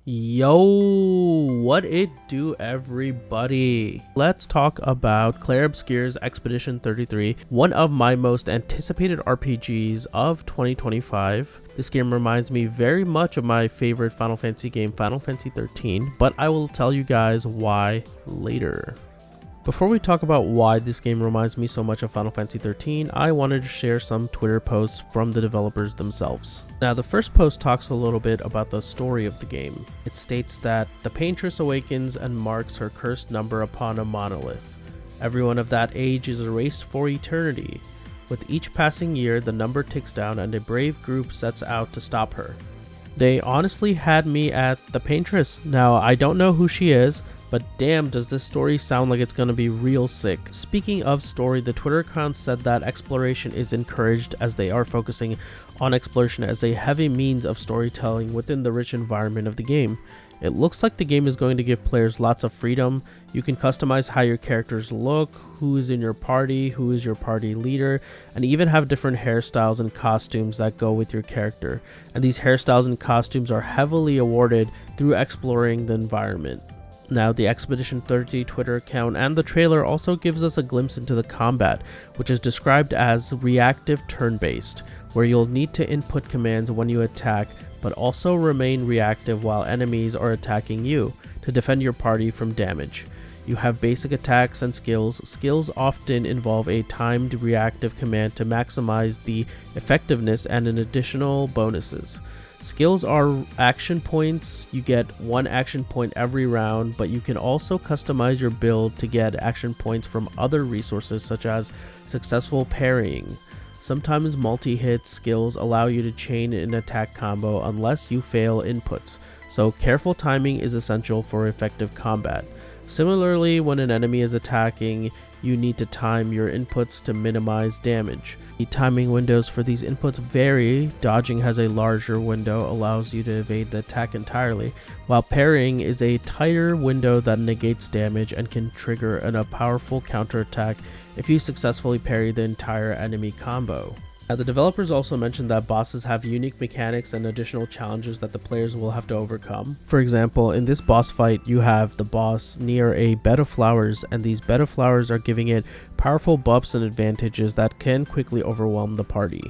Yo, what it do, everybody? Let's talk about Clair Obscur's Expedition 33, one of my most anticipated RPGs of 2025. This game reminds me very much of my favorite Final Fantasy game, Final Fantasy 13, but I will tell you guys why later. Before we talk about why this game reminds me so much of Final Fantasy 13, I wanted to share some Twitter posts from the developers themselves. Now, the first post talks a little bit about the story of the game. It states that the Paintress awakens and marks her cursed number upon a monolith. Everyone of that age is erased for eternity. With each passing year, the number ticks down and a brave group sets out to stop her. They honestly had me at the Paintress. Now, I don't know who she is, but damn, does this story sound like it's gonna be real sick. Speaking of story, the Twitter account said that exploration is encouraged as they are focusing on exploration as a heavy means of storytelling within the rich environment of the game. It looks like the game is going to give players lots of freedom. You can customize how your characters look, who is in your party, who is your party leader, and even have different hairstyles and costumes that go with your character. And these hairstyles and costumes are heavily awarded through exploring the environment. Now, the Expedition 30 Twitter account and the trailer also gives us a glimpse into the combat, which is described as reactive turn-based, where you'll need to input commands when you attack, but also remain reactive while enemies are attacking you to defend your party from damage. You have basic attacks and skills. Skills often involve a timed reactive command to maximize the effectiveness and an additional bonuses. Skills are action points. You get one action point every round, but you can also customize your build to get action points from other resources such as successful parrying. Sometimes multi-hit skills allow you to chain an attack combo unless you fail inputs, so careful timing is essential for effective combat. Similarly, when an enemy is attacking, you need to time your inputs to minimize damage. The timing windows for these inputs vary. Dodging has a larger window, allows you to evade the attack entirely, while parrying is a tighter window that negates damage and can trigger a powerful counterattack if you successfully parry the entire enemy combo. Now, the developers also mentioned that bosses have unique mechanics and additional challenges that the players will have to overcome. For example, in this boss fight, you have the boss near a bed of flowers, and these bed of flowers are giving it powerful buffs and advantages that can quickly overwhelm the party.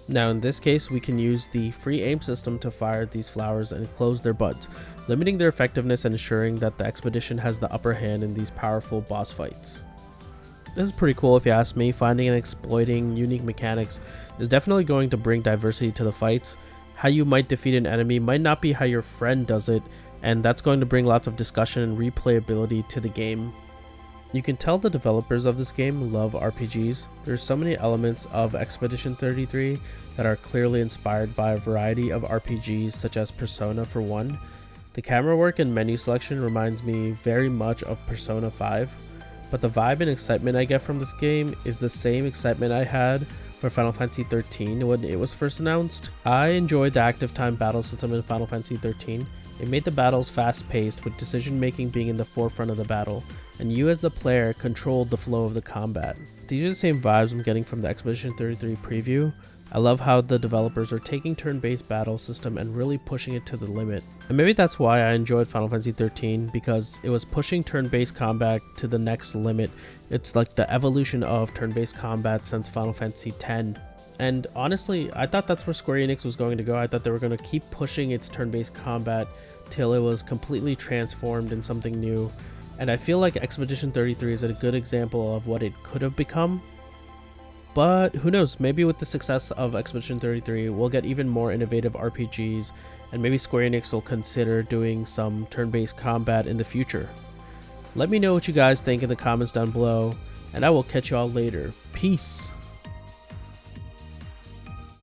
Now, in this case, we can use the free aim system to fire these flowers and close their buds, limiting their effectiveness and ensuring that the expedition has the upper hand in these powerful boss fights. This is pretty cool if you ask me. Finding and exploiting unique mechanics is definitely going to bring diversity to the fights. How you might defeat an enemy might not be how your friend does it, and that's going to bring lots of discussion and replayability to the game. You can tell the developers of this game love RPGs. There's so many elements of Expedition 33 that are clearly inspired by a variety of RPGs such as Persona for one. The camera work and menu selection reminds me very much of Persona 5. But the vibe and excitement I get from this game is the same excitement I had for Final Fantasy 13 when it was first announced. I enjoyed the active time battle system in Final Fantasy 13. It made the battles fast-paced, with decision making being in the forefront of the battle, and you as the player controlled the flow of the combat. These are the same vibes I'm getting from the Expedition 33 preview. I love how the developers are taking turn-based battle system and really pushing it to the limit. And maybe that's why I enjoyed Final Fantasy 13, because it was pushing turn-based combat to the next limit. It's like the evolution of turn-based combat since Final Fantasy X. And honestly, I thought that's where Square Enix was going to go. I thought they were going to keep pushing its turn-based combat till it was completely transformed in something new. And I feel like Expedition 33 is a good example of what it could have become. But who knows, maybe with the success of Expedition 33, we'll get even more innovative RPGs, and maybe Square Enix will consider doing some turn-based combat in the future. Let me know what you guys think in the comments down below, and I will catch you all later. Peace!